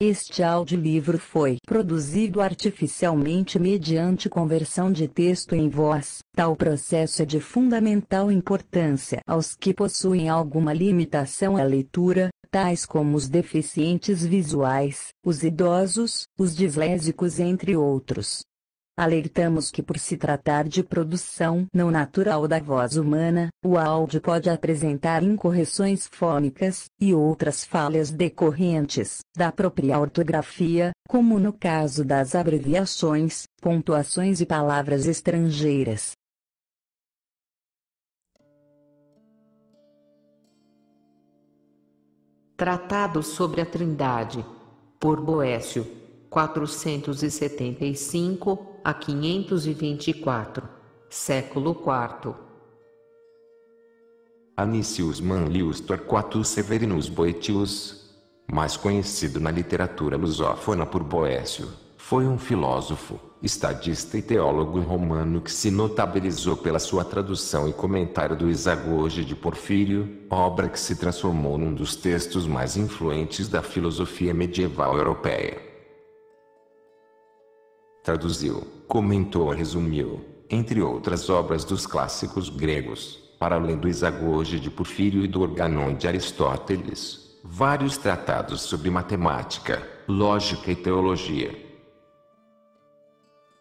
Este audiolivro foi produzido artificialmente mediante conversão de texto em voz. Tal processo é de fundamental importância aos que possuem alguma limitação à leitura, tais como os deficientes visuais, os idosos, os dislésicos, entre outros. Alertamos que, por se tratar de produção não natural da voz humana, o áudio pode apresentar incorreções fônicas e outras falhas decorrentes da própria ortografia, como no caso das abreviações, pontuações e palavras estrangeiras. Tratado sobre a Trindade, por Boécio, 475 a 524, século IV. Anicius Manlius Torquatus Severinus Boetius, mais conhecido na literatura lusófona por Boécio, foi um filósofo, estadista e teólogo romano que se notabilizou pela sua tradução e comentário do Isagoge de Porfírio, obra que se transformou num dos textos mais influentes da filosofia medieval europeia. Traduziu, comentou e resumiu, entre outras obras dos clássicos gregos, para além do Isagoge de Porfírio e do Organon de Aristóteles, vários tratados sobre matemática, lógica e teologia.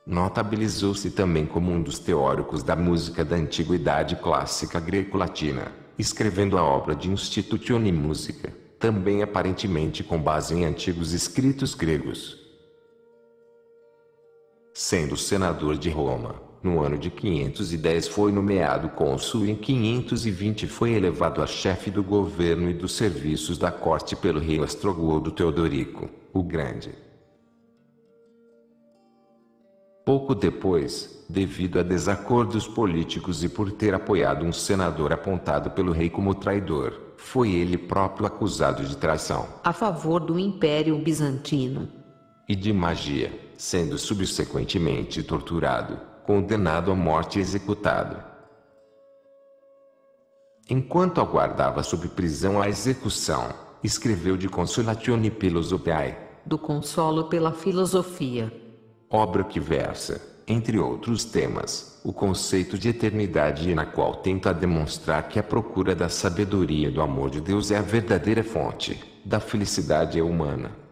Notabilizou-se também como um dos teóricos da música da antiguidade clássica greco-latina, escrevendo a obra de Institutione Musica, também aparentemente com base em antigos escritos gregos. Sendo senador de Roma, no ano de 510 foi nomeado cônsul e em 520 foi elevado a chefe do governo e dos serviços da corte pelo rei Ostrogodo Teodorico, o Grande. Pouco depois, devido a desacordos políticos e por ter apoiado um senador apontado pelo rei como traidor, foi ele próprio acusado de traição a favor do Império Bizantino e de magia, sendo subsequentemente torturado, condenado à morte e executado. Enquanto aguardava sob prisão a execução, escreveu de Consolatione Philosophiae, do Consolo pela Filosofia, obra que versa, entre outros temas, o conceito de eternidade e na qual tenta demonstrar que a procura da sabedoria e do amor de Deus é a verdadeira fonte da felicidade humana.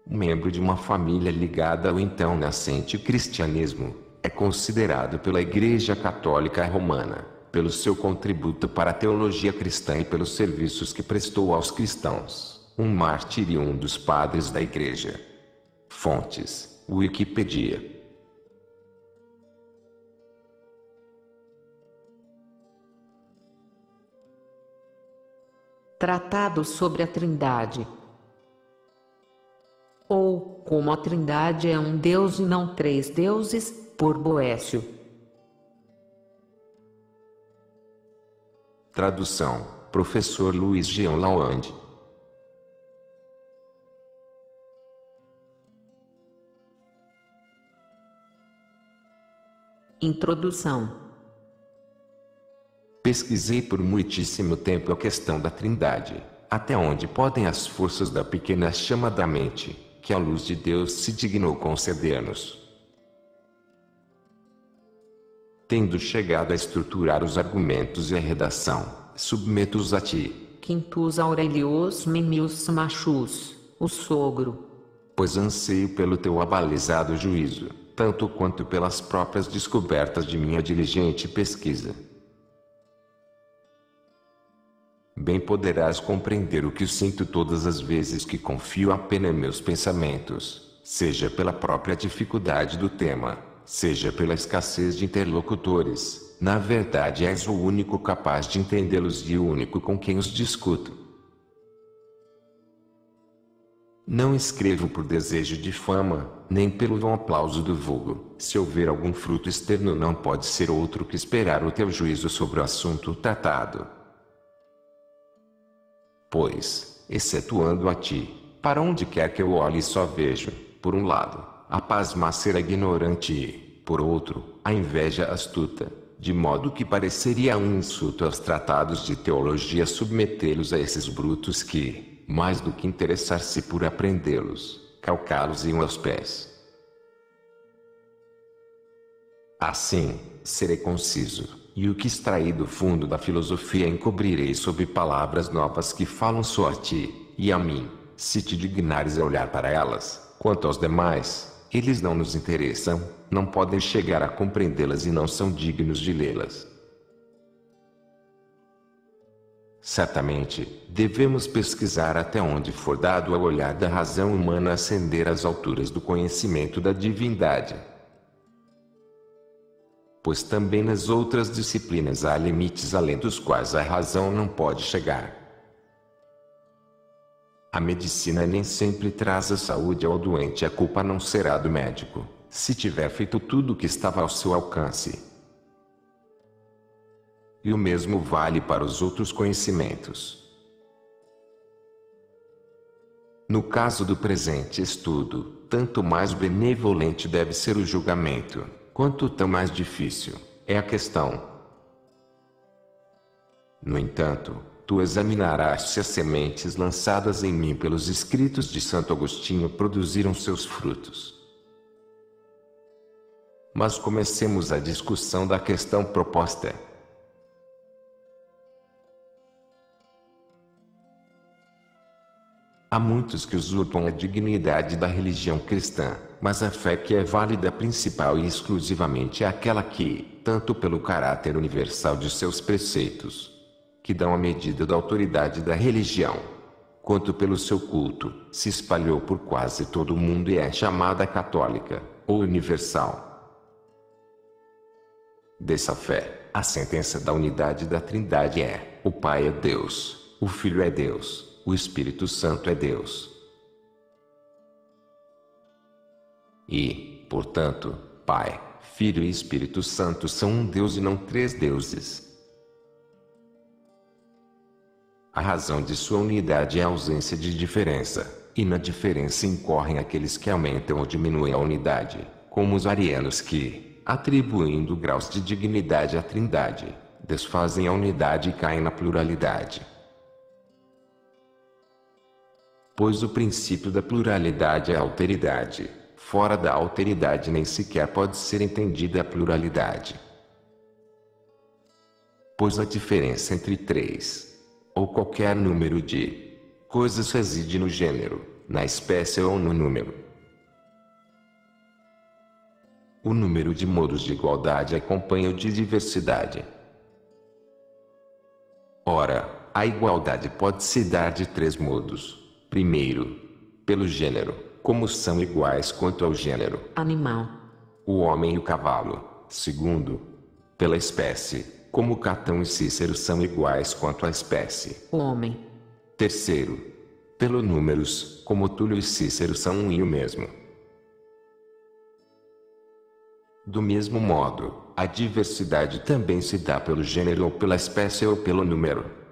Membro de uma família ligada ao então nascente cristianismo, é considerado pela Igreja Católica Romana, pelo seu contributo para a teologia cristã e pelos serviços que prestou aos cristãos, um mártir e um dos padres da Igreja. Fontes: Wikipedia. Tratado sobre a Trindade, ou como a Trindade é um Deus e não três deuses, por Boécio. Tradução: Professor Luiz Jean Lawande. Introdução. Pesquisei por muitíssimo tempo a questão da Trindade, até onde podem as forças da pequena chama da mente, que a luz de Deus se dignou conceder-nos. Tendo chegado a estruturar os argumentos e a redação, submeto-os a ti, Quintus Aurelius Memmius Machus, o sogro, pois anseio pelo teu abalizado juízo, tanto quanto pelas próprias descobertas de minha diligente pesquisa. Bem poderás compreender o que sinto todas as vezes que confio apenas em meus pensamentos, seja pela própria dificuldade do tema, seja pela escassez de interlocutores. Na verdade, és o único capaz de entendê-los e o único com quem os discuto. Não escrevo por desejo de fama, nem pelo vão aplauso do vulgo. Se houver algum fruto externo, não pode ser outro que esperar o teu juízo sobre o assunto tratado. Pois, excetuando a ti, para onde quer que eu olhe só vejo, por um lado, a pasmaceira ignorante e, por outro, a inveja astuta, de modo que pareceria um insulto aos tratados de teologia submetê-los a esses brutos que, mais do que interessar-se por aprendê-los, calcá-los iam aos pés. Assim, serei conciso, e o que extraí do fundo da filosofia encobrirei sob palavras novas que falam só a ti, e a mim, se te dignares a olhar para elas. Quanto aos demais, eles não nos interessam, não podem chegar a compreendê-las e não são dignos de lê-las. Certamente, devemos pesquisar até onde for dado ao olhar da razão humana ascender às alturas do conhecimento da divindade. Pois também nas outras disciplinas há limites além dos quais a razão não pode chegar. A medicina nem sempre traz a saúde ao doente, a culpa não será do médico, se tiver feito tudo o que estava ao seu alcance. E o mesmo vale para os outros conhecimentos. No caso do presente estudo, tanto mais benevolente deve ser o julgamento, quanto tão mais difícil é a questão. No entanto, tu examinarás se as sementes lançadas em mim pelos escritos de Santo Agostinho produziram seus frutos. Mas comecemos a discussão da questão proposta. Há muitos que usurpam a dignidade da religião cristã, mas a fé que é válida principal e exclusivamente é aquela que, tanto pelo caráter universal de seus preceitos, que dão a medida da autoridade da religião, quanto pelo seu culto, se espalhou por quase todo o mundo e é chamada católica, ou universal. Dessa fé, a sentença da unidade da Trindade é: o Pai é Deus, o Filho é Deus, o Espírito Santo é Deus. E, portanto, Pai, Filho e Espírito Santo são um Deus e não três deuses. A razão de sua unidade é a ausência de diferença, e na diferença incorrem aqueles que aumentam ou diminuem a unidade, como os arianos que, atribuindo graus de dignidade à Trindade, desfazem a unidade e caem na pluralidade. Pois o princípio da pluralidade é a alteridade. Fora da alteridade nem sequer pode ser entendida a pluralidade. Pois a diferença entre três, ou qualquer número de coisas reside no gênero, na espécie ou no número. O número de modos de igualdade acompanha o de diversidade. Ora, a igualdade pode se dar de três modos. Primeiro, pelo gênero, como são iguais quanto ao gênero animal, o homem e o cavalo. Segundo, pela espécie, como Catão e Cícero são iguais quanto à espécie o homem. Terceiro, pelo números, como Túlio e Cícero são um e o mesmo. Do mesmo modo, a diversidade também se dá pelo gênero ou pela espécie ou pelo número.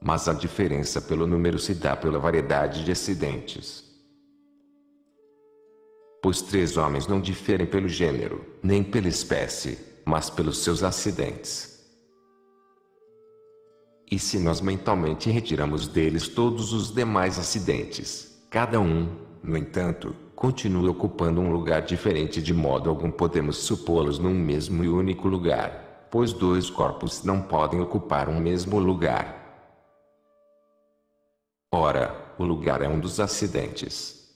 Mas a diferença pelo número se dá pela variedade de acidentes. Pois três homens não diferem pelo gênero, nem pela espécie, mas pelos seus acidentes. E se nós mentalmente retiramos deles todos os demais acidentes, cada um, no entanto, continua ocupando um lugar diferente, de modo algum podemos supô-los num mesmo e único lugar, pois dois corpos não podem ocupar um mesmo lugar. Ora, o lugar é um dos acidentes.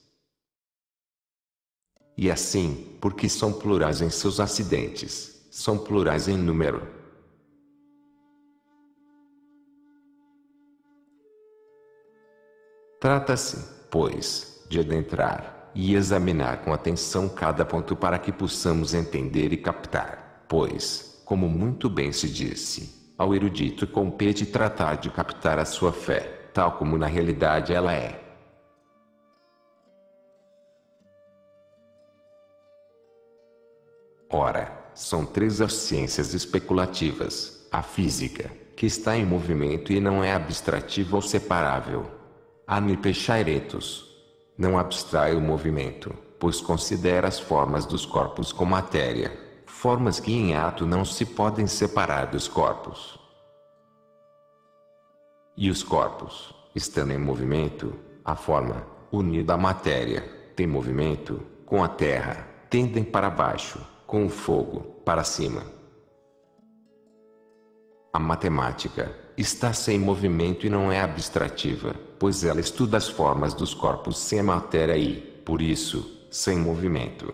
E assim, porque são plurais em seus acidentes, são plurais em número. Trata-se, pois, de adentrar e examinar com atenção cada ponto para que possamos entender e captar, pois, como muito bem se disse, ao erudito compete tratar de captar a sua fé, tal como na realidade ela é. Ora, são três as ciências especulativas: a física, que está em movimento e não é abstrativa ou separável. A Nipechairetos não abstrai o movimento, pois considera as formas dos corpos como matéria, formas que em ato não se podem separar dos corpos. E os corpos, estando em movimento, a forma, unida à matéria, tem movimento, com a terra, tendem para baixo, com o fogo, para cima. A matemática está sem movimento e não é abstrativa, pois ela estuda as formas dos corpos sem a matéria e, por isso, sem movimento.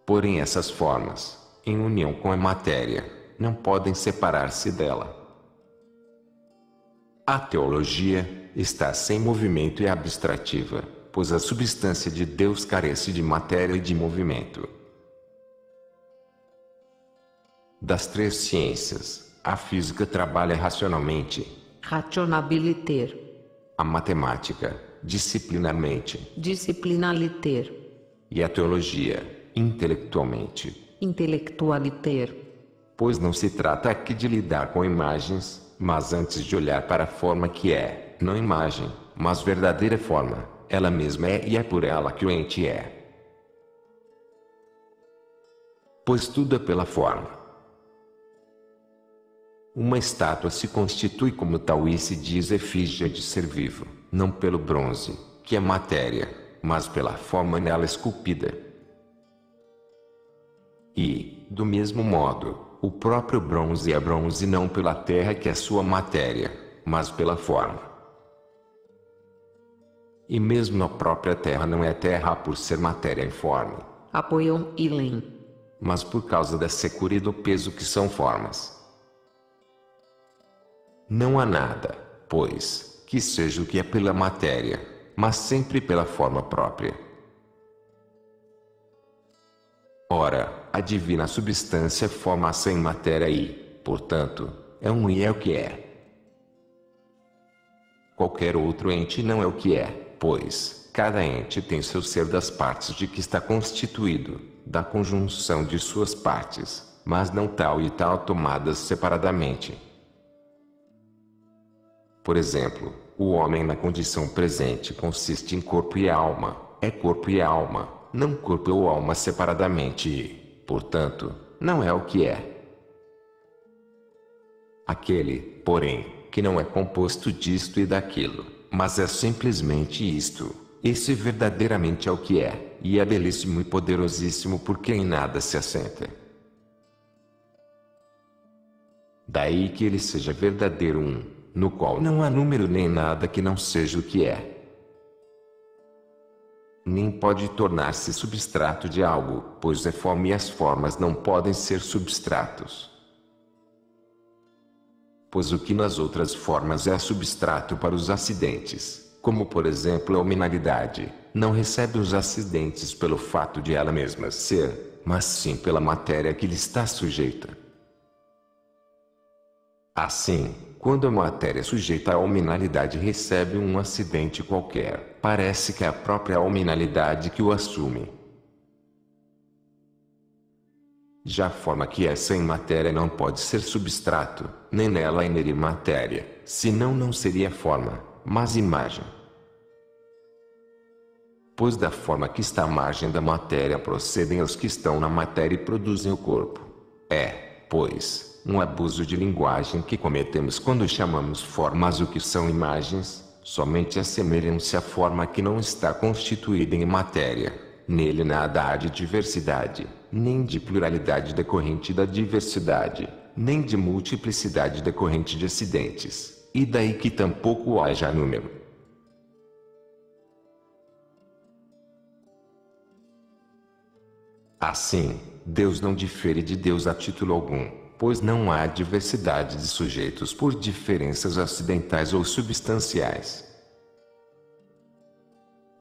Porém essas formas, em união com a matéria, não podem separar-se dela. A teologia está sem movimento e é abstrativa, pois a substância de Deus carece de matéria e de movimento. Das três ciências, a física trabalha racionalmente, rationabiliter, a matemática, disciplinarmente, disciplinaliter, e a teologia, intelectualmente, intellectualiter. Pois não se trata aqui de lidar com imagens, mas antes de olhar para a forma que é, não imagem, mas verdadeira forma, ela mesma é e é por ela que o ente é. Pois tudo é pela forma. Uma estátua se constitui como tal e se diz efígie de ser vivo, não pelo bronze, que é matéria, mas pela forma nela esculpida. E, do mesmo modo, o próprio bronze é bronze não pela terra que é sua matéria, mas pela forma. E mesmo a própria terra não é terra por ser matéria informe, apoiam ilem, mas por causa da secura e do peso que são formas. Não há nada, pois, que seja o que é pela matéria, mas sempre pela forma própria. Ora, a divina substância forma sem matéria e, portanto, é um e é o que é. Qualquer outro ente não é o que é, pois, cada ente tem seu ser das partes de que está constituído, da conjunção de suas partes, mas não tal e tal tomadas separadamente. Por exemplo, o homem na condição presente consiste em corpo e alma, é corpo e alma, não corpo ou alma separadamente e, portanto, não é o que é. Aquele, porém, que não é composto disto e daquilo, mas é simplesmente isto, esse verdadeiramente é o que é, e é belíssimo e poderosíssimo porque em nada se assenta. Daí que ele seja verdadeiro no qual não há número nem nada que não seja o que é. Nem pode tornar-se substrato de algo, pois é forma e as formas não podem ser substratos. Pois o que nas outras formas é substrato para os acidentes, como por exemplo a hominalidade, não recebe os acidentes pelo fato de ela mesma ser, mas sim pela matéria que lhe está sujeita. Assim, quando a matéria sujeita à hominalidade recebe um acidente qualquer, parece que é a própria hominalidade que o assume. Já a forma que é sem matéria não pode ser substrato, nem nela inerir matéria, senão não seria forma, mas imagem. Pois da forma que está à margem da matéria procedem os que estão na matéria e produzem o corpo. É, pois, um abuso de linguagem que cometemos quando chamamos formas o que são imagens, somente assemelham-se à forma que não está constituída em matéria. Nele nada há de diversidade, nem de pluralidade decorrente da diversidade, nem de multiplicidade decorrente de acidentes, e daí que tampouco haja número. Assim, Deus não difere de Deus a título algum, pois não há diversidade de sujeitos por diferenças acidentais ou substanciais.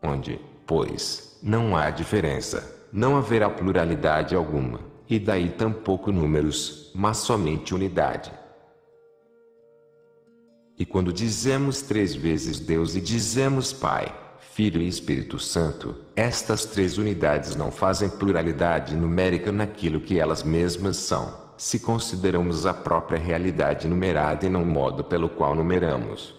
Onde, pois, não há diferença, não haverá pluralidade alguma, e daí tampouco números, mas somente unidade. E quando dizemos 3 vezes Deus e dizemos Pai, Filho e Espírito Santo, estas 3 unidades não fazem pluralidade numérica naquilo que elas mesmas são, se consideramos a própria realidade numerada e não o modo pelo qual numeramos.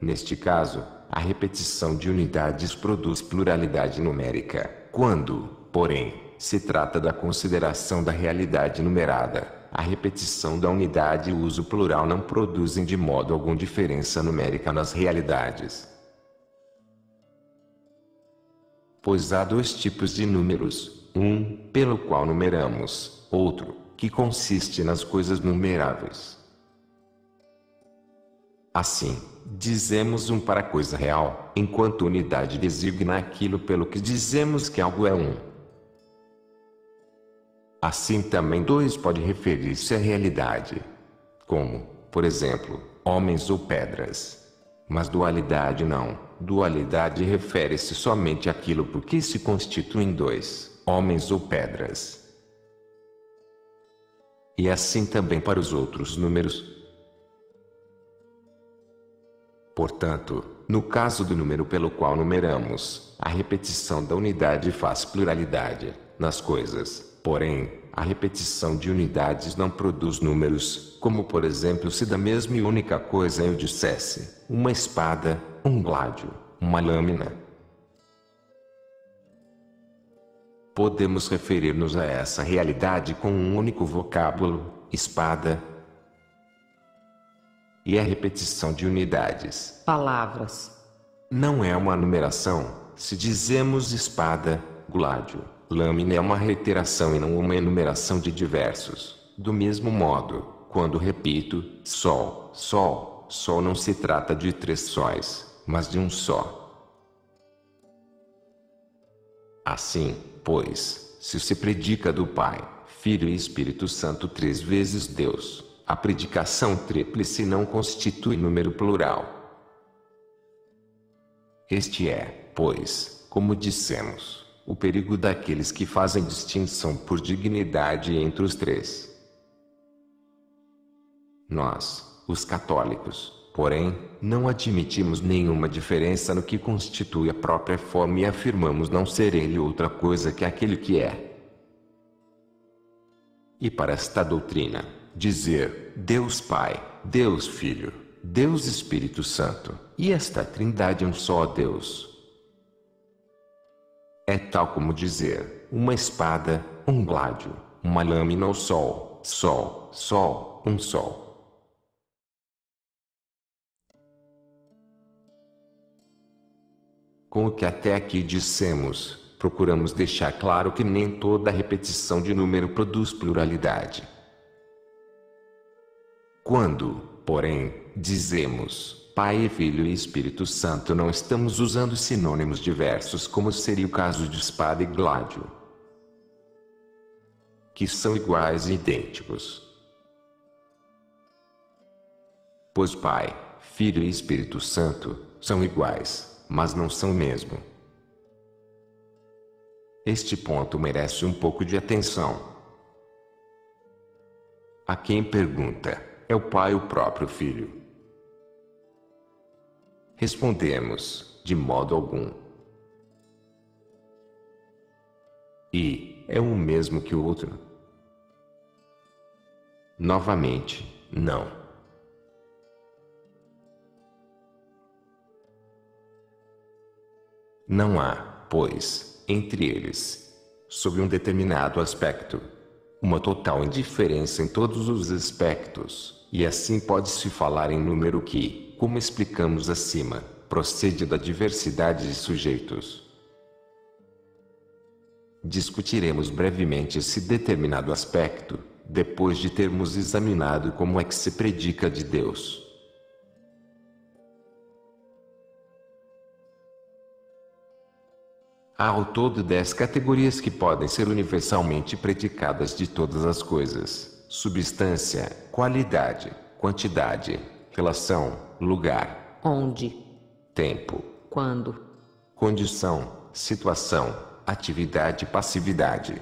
Neste caso, a repetição de unidades produz pluralidade numérica. Quando, porém, se trata da consideração da realidade numerada, a repetição da unidade e o uso plural não produzem de modo algum diferença numérica nas realidades. Pois há dois tipos de números, um, pelo qual numeramos, outro, que consiste nas coisas numeráveis. Assim, dizemos um para a coisa real, enquanto unidade designa aquilo pelo que dizemos que algo é um. Assim também dois pode referir-se à realidade, como, por exemplo, homens ou pedras. Mas dualidade não. Dualidade refere-se somente àquilo por que se constituem dois, homens ou pedras. E assim também para os outros números. Portanto, no caso do número pelo qual numeramos, a repetição da unidade faz pluralidade nas coisas. Porém, a repetição de unidades não produz números, como por exemplo se da mesma e única coisa eu dissesse, uma espada, um gládio, uma lâmina. Podemos referir-nos a essa realidade com um único vocábulo, espada, e a repetição de unidades, palavras. Não é uma numeração. Se dizemos espada, gládio, lâmina é uma reiteração e não uma enumeração de diversos. Do mesmo modo, quando repito, sol, sol, sol não se trata de três sóis, mas de um só. Assim, pois, se se predica do Pai, Filho e Espírito Santo três vezes Deus, a predicação tríplice não constitui número plural. Este é, pois, como dissemos, o perigo daqueles que fazem distinção por dignidade entre os três. Nós, os católicos, porém, não admitimos nenhuma diferença no que constitui a própria forma e afirmamos não ser ele outra coisa que aquele que é. E para esta doutrina, dizer Deus Pai, Deus Filho, Deus Espírito Santo, e esta trindade um só Deus, é tal como dizer uma espada, um gládio, uma lâmina ou sol, sol, sol, um sol. Com o que até aqui dissemos, procuramos deixar claro que nem toda repetição de número produz pluralidade. Quando, porém, dizemos Pai, Filho e Espírito Santo, não estamos usando sinônimos diversos como seria o caso de espada e gládio, que são iguais e idênticos. Pois Pai, Filho e Espírito Santo são iguais, mas não são o mesmo. Este ponto merece um pouco de atenção. A quem pergunta, é o Pai o próprio Filho? Respondemos, de modo algum. E, é um mesmo que o outro? Novamente, não. Não há, pois, entre eles, sob um determinado aspecto, uma total indiferença em todos os aspectos, e assim pode-se falar em número que, como explicamos acima, procede da diversidade de sujeitos. Discutiremos brevemente esse determinado aspecto, depois de termos examinado como é que se predica de Deus. Há ao todo 10 categorias que podem ser universalmente predicadas de todas as coisas: substância, qualidade, quantidade, relação, lugar, onde, tempo, quando, condição, situação, atividade e passividade.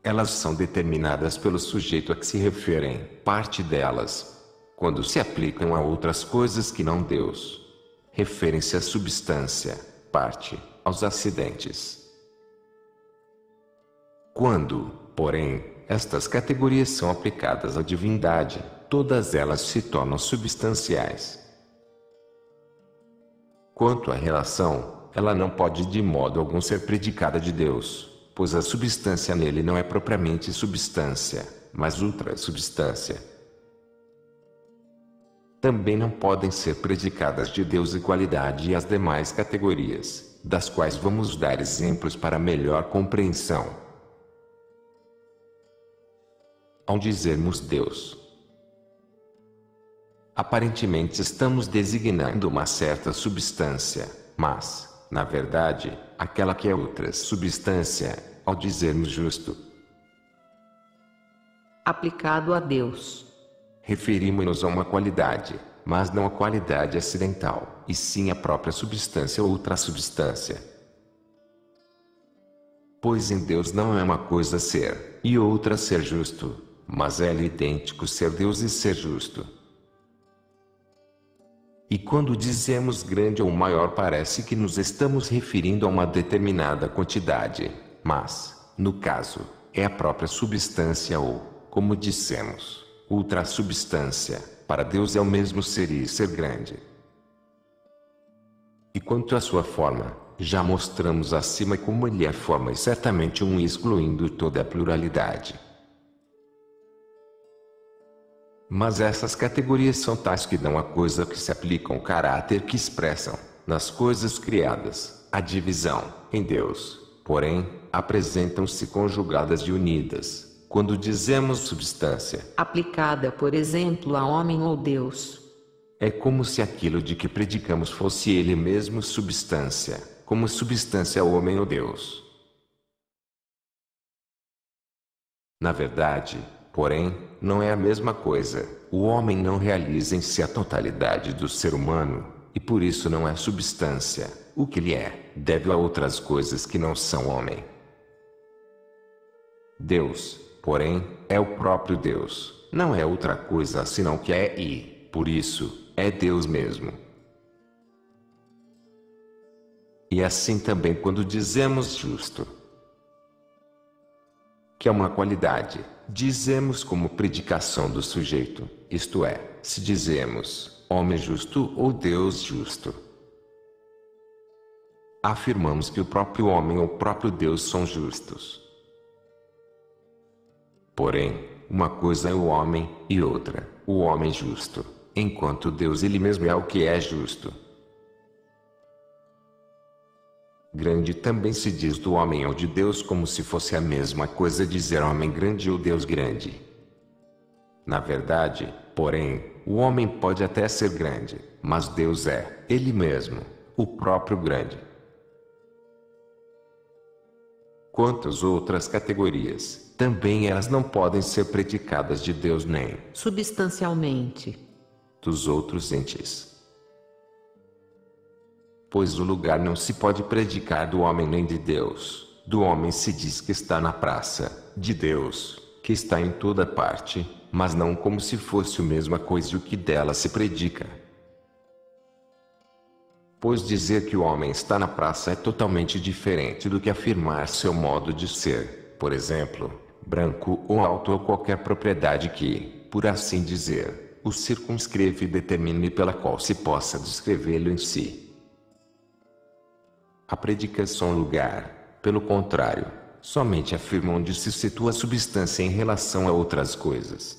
Elas são determinadas pelo sujeito a que se referem, parte delas, quando se aplicam a outras coisas que não Deus, referem-se à substância, parte, aos acidentes. Quando, porém, estas categorias são aplicadas à divindade, todas elas se tornam substanciais. Quanto à relação, ela não pode de modo algum ser predicada de Deus, pois a substância nele não é propriamente substância, mas ultrassubstância. Também não podem ser predicadas de Deus e qualidade e as demais categorias, das quais vamos dar exemplos para melhor compreensão. Ao dizermos Deus, aparentemente estamos designando uma certa substância, mas, na verdade, aquela que é outra substância, ao dizermos justo, aplicado a Deus, referimos-nos a uma qualidade, mas não a qualidade acidental, e sim a própria substância ou ultrassubstância. Pois em Deus não é uma coisa ser, e outra ser justo, mas é-lhe idêntico ser Deus e ser justo. E quando dizemos grande ou maior parece que nos estamos referindo a uma determinada quantidade, mas, no caso, é a própria substância ou, como dissemos, ultrassubstância, para Deus é o mesmo ser e ser grande. E quanto à sua forma, já mostramos acima como ele é forma e certamente um excluindo toda a pluralidade. Mas essas categorias são tais que dão à coisa que se aplicam o caráter que expressam, nas coisas criadas, a divisão, em Deus, porém, apresentam-se conjugadas e unidas, quando dizemos substância, aplicada, por exemplo, a homem ou Deus. É como se aquilo de que predicamos fosse ele mesmo substância, como substância homem ou Deus. Na verdade, porém, não é a mesma coisa. O homem não realiza em si a totalidade do ser humano, e por isso não é substância. O que ele é, deve a outras coisas que não são homem. Deus, porém, é o próprio Deus. Não é outra coisa senão que é e, por isso, é Deus mesmo. E assim também quando dizemos justo, que é uma qualidade, dizemos como predicação do sujeito, isto é, se dizemos, homem justo ou Deus justo, afirmamos que o próprio homem ou o próprio Deus são justos. Porém, uma coisa é o homem, e outra, o homem justo, enquanto Deus ele mesmo é o que é justo. Grande também se diz do homem ou de Deus como se fosse a mesma coisa dizer homem grande ou Deus grande. Na verdade, porém, o homem pode até ser grande, mas Deus é, ele mesmo, o próprio grande. Quanto às outras categorias, também elas não podem ser predicadas de Deus nem substancialmente dos outros entes. Pois o lugar não se pode predicar do homem nem de Deus. Do homem se diz que está na praça, de Deus, que está em toda parte, mas não como se fosse a mesma coisa o que dela se predica. Pois dizer que o homem está na praça é totalmente diferente do que afirmar seu modo de ser, por exemplo, branco ou alto ou qualquer propriedade que, por assim dizer, o circunscreve e determine pela qual se possa descrevê-lo em si. A predicação lugar, pelo contrário, somente afirma onde se situa a substância em relação a outras coisas.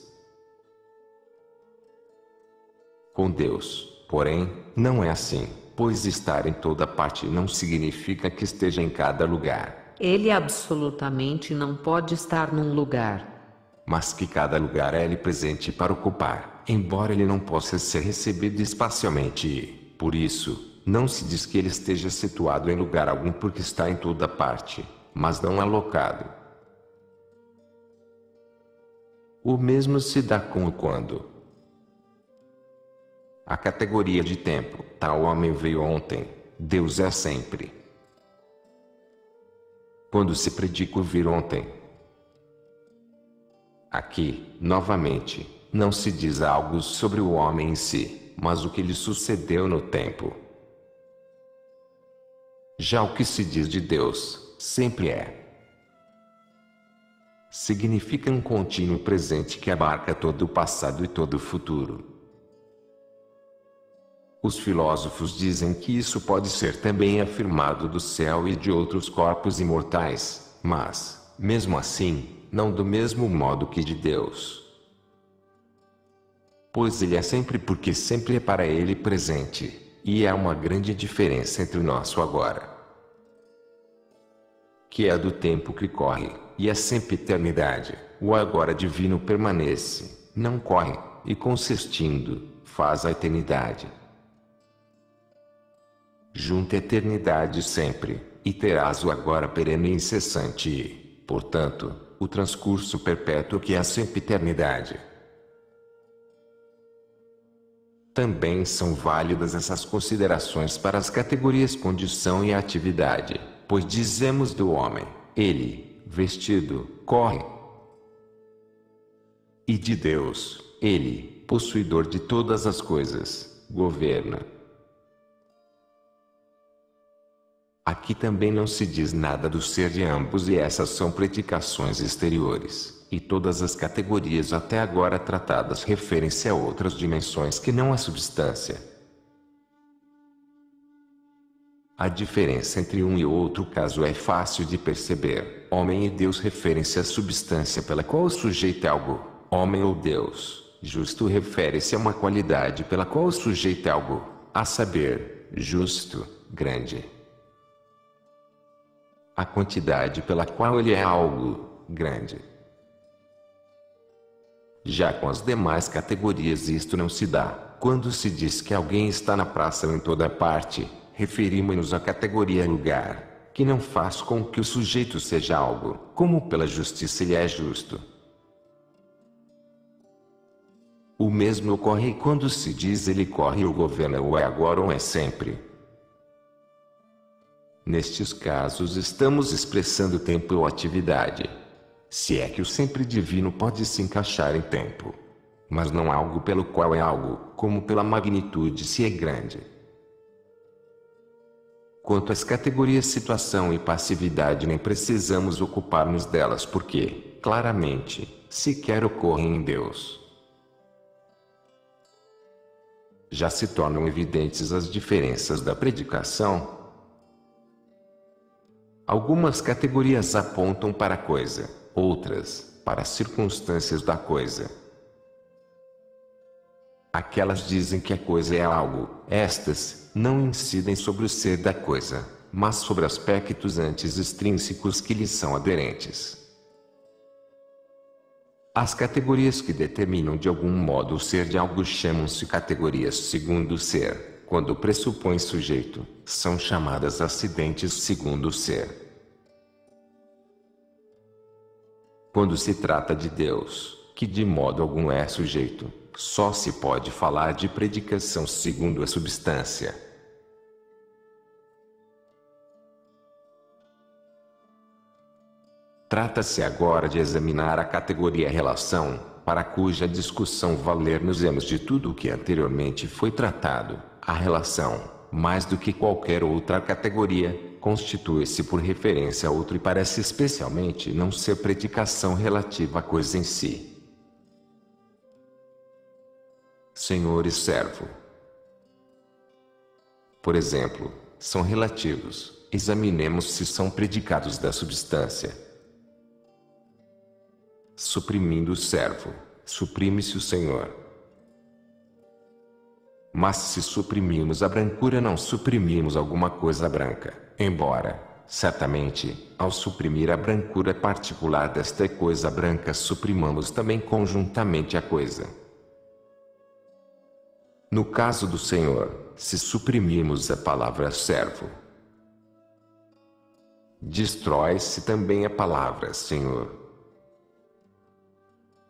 Com Deus, porém, não é assim, pois estar em toda parte não significa que esteja em cada lugar. Ele absolutamente não pode estar num lugar, mas que cada lugar é-lhe presente para ocupar, embora ele não possa ser recebido espacialmente e, por isso, não se diz que ele esteja situado em lugar algum porque está em toda parte, mas não alocado. O mesmo se dá com o quando. A categoria de tempo, tal homem veio ontem, Deus é sempre. Quando se predica o vir ontem. Aqui, novamente, não se diz algo sobre o homem em si, mas o que lhe sucedeu no tempo. Já o que se diz de Deus, sempre é. Significa um contínuo presente que abarca todo o passado e todo o futuro. Os filósofos dizem que isso pode ser também afirmado do céu e de outros corpos imortais, mas, mesmo assim, não do mesmo modo que de Deus. Pois ele é sempre porque sempre é para ele presente, e há uma grande diferença entre o nosso agora, que é do tempo que corre, e a sempre eternidade. O agora divino permanece, não corre, e consistindo, faz a eternidade. Junta a eternidade sempre, e terás o agora perene e incessante e, portanto, o transcurso perpétuo que é a sempre eternidade. Também são válidas essas considerações para as categorias condição e atividade, pois dizemos do homem, ele, vestido, corre. E de Deus, ele, possuidor de todas as coisas, governa. Aqui também não se diz nada do ser de ambos e essas são predicações exteriores. E todas as categorias até agora tratadas referem-se a outras dimensões que não a substância. A diferença entre um e outro caso é fácil de perceber. Homem e Deus referem-se à substância pela qual o sujeito é algo, homem ou Deus. Justo refere-se a uma qualidade pela qual o sujeito é algo, a saber, justo, grande. A quantidade pela qual ele é algo, grande. Já com as demais categorias isto não se dá. Quando se diz que alguém está na praça ou em toda parte, referimos-nos à categoria lugar, que não faz com que o sujeito seja algo, como pela justiça ele é justo. O mesmo ocorre quando se diz ele corre ou governa ou é agora ou é sempre. Nestes casos estamos expressando tempo ou atividade. Se é que o sempre divino pode se encaixar em tempo. Mas não algo pelo qual é algo, como pela magnitude se é grande. Quanto às categorias situação e passividade nem precisamos ocupar-nos delas porque, claramente, sequer ocorrem em Deus. Já se tornam evidentes as diferenças da predicação. Algumas categorias apontam para a coisa, outras, para as circunstâncias da coisa. Aquelas dizem que a coisa é algo, estas, não incidem sobre o ser da coisa, mas sobre aspectos antes extrínsecos que lhes são aderentes. As categorias que determinam de algum modo o ser de algo chamam-se categorias segundo o ser, quando pressupõem sujeito, são chamadas acidentes segundo o ser. Quando se trata de Deus, que de modo algum é sujeito, só se pode falar de predicação segundo a substância. Trata-se agora de examinar a categoria relação, para cuja discussão valer-nos-emos de tudo o que anteriormente foi tratado. A relação, mais do que qualquer outra categoria, constitui-se por referência a outro e parece especialmente não ser predicação relativa à coisa em si. Senhor e servo, por exemplo, são relativos. Examinemos se são predicados da substância. Suprimindo o servo, suprime-se o Senhor. Mas se suprimimos a brancura, não suprimimos alguma coisa branca, embora, certamente, ao suprimir a brancura particular desta coisa branca, suprimamos também conjuntamente a coisa. No caso do Senhor, se suprimirmos a palavra servo, destrói-se também a palavra Senhor.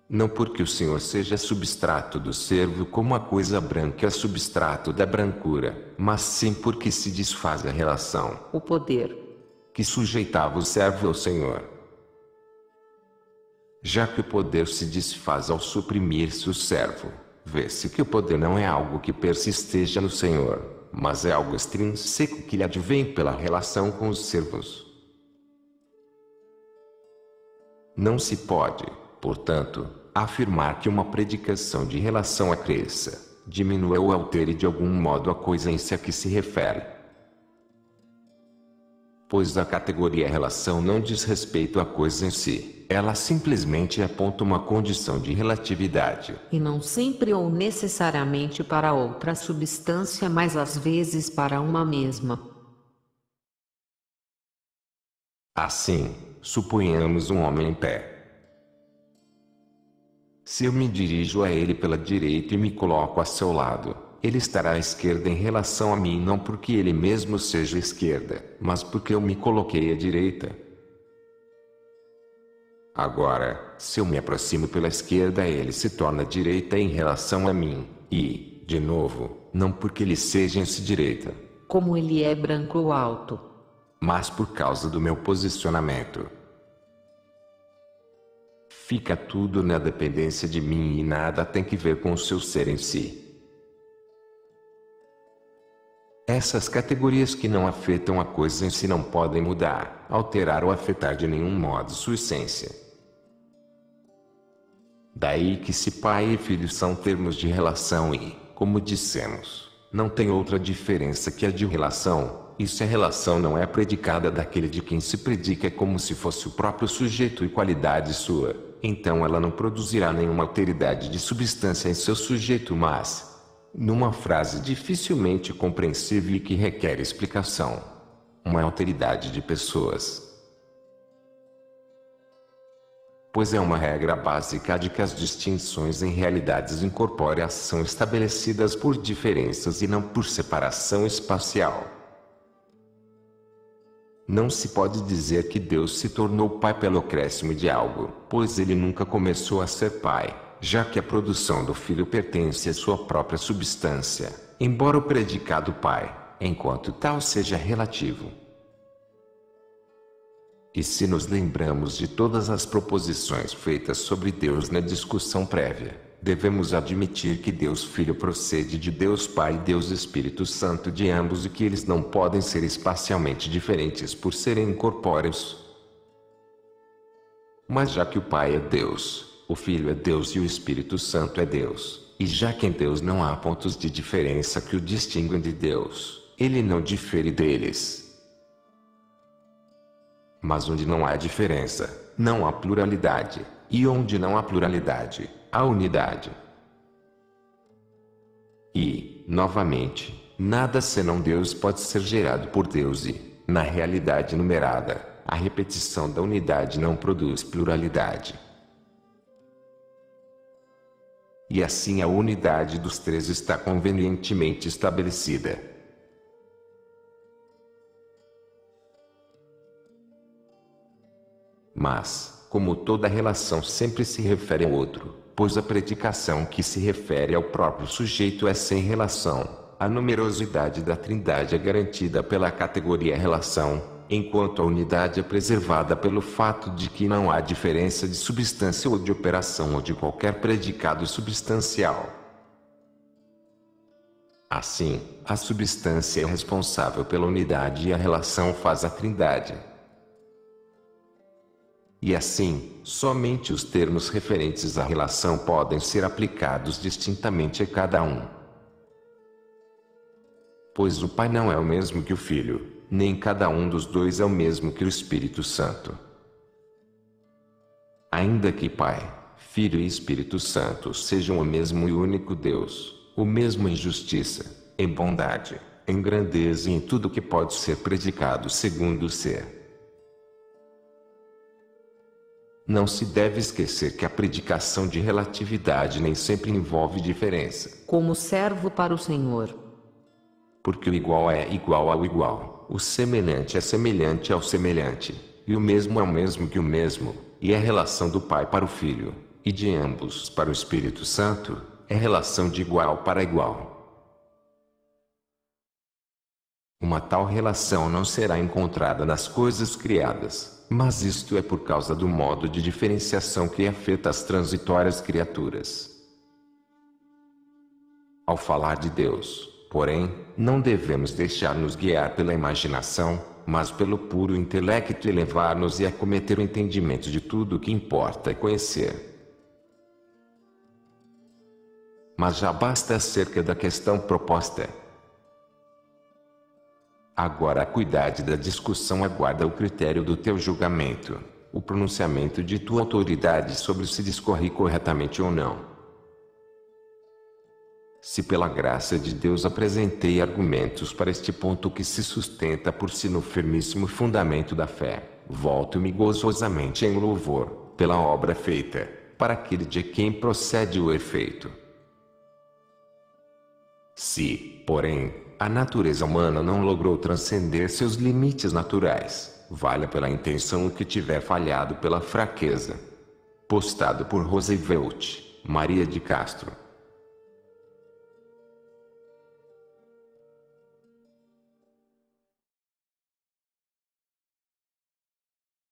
Não porque o Senhor seja substrato do servo como a coisa branca é substrato da brancura, mas sim porque se desfaz a relação, o poder, que sujeitava o servo ao Senhor. Já que o poder se desfaz ao suprimir-se o servo, vê-se que o poder não é algo que persisteja no Senhor, mas é algo extrínseco que lhe advém pela relação com os servos. Não se pode, portanto, afirmar que uma predicação de relação acresça, diminua ou altere de algum modo a coisa em si a que se refere. Pois a categoria relação não diz respeito à coisa em si, ela simplesmente aponta uma condição de relatividade. E não sempre ou necessariamente para outra substância, mas às vezes para uma mesma. Assim, suponhamos um homem em pé. Se eu me dirijo a ele pela direita e me coloco a seu lado, ele estará à esquerda em relação a mim não porque ele mesmo seja à esquerda, mas porque eu me coloquei à direita. Agora, se eu me aproximo pela esquerda, ele se torna à direita em relação a mim, e, de novo, não porque ele seja à direita, Como ele é branco ou alto. mas por causa do meu posicionamento. Fica tudo na dependência de mim e nada tem que ver com o seu ser em si. Essas categorias que não afetam a coisa em si não podem mudar, alterar ou afetar de nenhum modo sua essência. Daí que se pai e filho são termos de relação e, como dissemos, não tem outra diferença que a de relação, e se a relação não é predicada daquele de quem se predica é como se fosse o próprio sujeito e qualidade sua, então ela não produzirá nenhuma alteridade de substância em seu sujeito, mas, numa frase dificilmente compreensível e que requer explicação, uma alteridade de pessoas. Pois é uma regra básica de que as distinções em realidades incorpóreas são estabelecidas por diferenças e não por separação espacial. Não se pode dizer que Deus se tornou pai pelo acréscimo de algo, pois ele nunca começou a ser pai, já que a produção do filho pertence à sua própria substância, embora o predicado pai, enquanto tal, seja relativo. E se nos lembramos de todas as proposições feitas sobre Deus na discussão prévia, devemos admitir que Deus Filho procede de Deus Pai e Deus Espírito Santo de ambos e que eles não podem ser espacialmente diferentes por serem incorpóreos. Mas já que o Pai é Deus, o Filho é Deus e o Espírito Santo é Deus, e já que em Deus não há pontos de diferença que o distinguem de Deus, ele não difere deles. Mas onde não há diferença, não há pluralidade, e onde não há pluralidade, há unidade. E, novamente, nada senão Deus pode ser gerado por Deus e, na realidade numerada, a repetição da unidade não produz pluralidade. E assim a unidade dos três está convenientemente estabelecida. Mas, como toda relação sempre se refere ao outro, pois a predicação que se refere ao próprio sujeito é sem relação, a numerosidade da Trindade é garantida pela categoria relação, enquanto a unidade é preservada pelo fato de que não há diferença de substância ou de operação ou de qualquer predicado substancial. Assim, a substância é responsável pela unidade e a relação faz a Trindade. E assim, somente os termos referentes à relação podem ser aplicados distintamente a cada um. Pois o Pai não é o mesmo que o Filho, nem cada um dos dois é o mesmo que o Espírito Santo. Ainda que Pai, Filho e Espírito Santo sejam o mesmo e único Deus, o mesmo em justiça, em bondade, em grandeza e em tudo que pode ser predicado segundo o ser. Não se deve esquecer que a predicação de relatividade nem sempre envolve diferença. Como servo para o Senhor. Porque o igual é igual ao igual, o semelhante é semelhante ao semelhante, e o mesmo é o mesmo que o mesmo, e a relação do Pai para o Filho, e de ambos para o Espírito Santo, é relação de igual para igual. Uma tal relação não será encontrada nas coisas criadas, mas isto é por causa do modo de diferenciação que afeta as transitórias criaturas. Ao falar de Deus, porém, não devemos deixar-nos guiar pela imaginação, mas pelo puro intelecto e levar-nos a cometer o entendimento de tudo o que importa conhecer. Mas já basta acerca da questão proposta. Agora a cuidade da discussão aguarda o critério do teu julgamento, o pronunciamento de tua autoridade sobre se discorri corretamente ou não. Se pela graça de Deus apresentei argumentos para este ponto que se sustenta por si no firmíssimo fundamento da fé, volto-me gozosamente em louvor, pela obra feita, para aquele de quem procede o efeito. Se, porém, a natureza humana não logrou transcender seus limites naturais, valha pela intenção o que tiver falhado pela fraqueza. Postado por Roosevelt, Maria de Castro.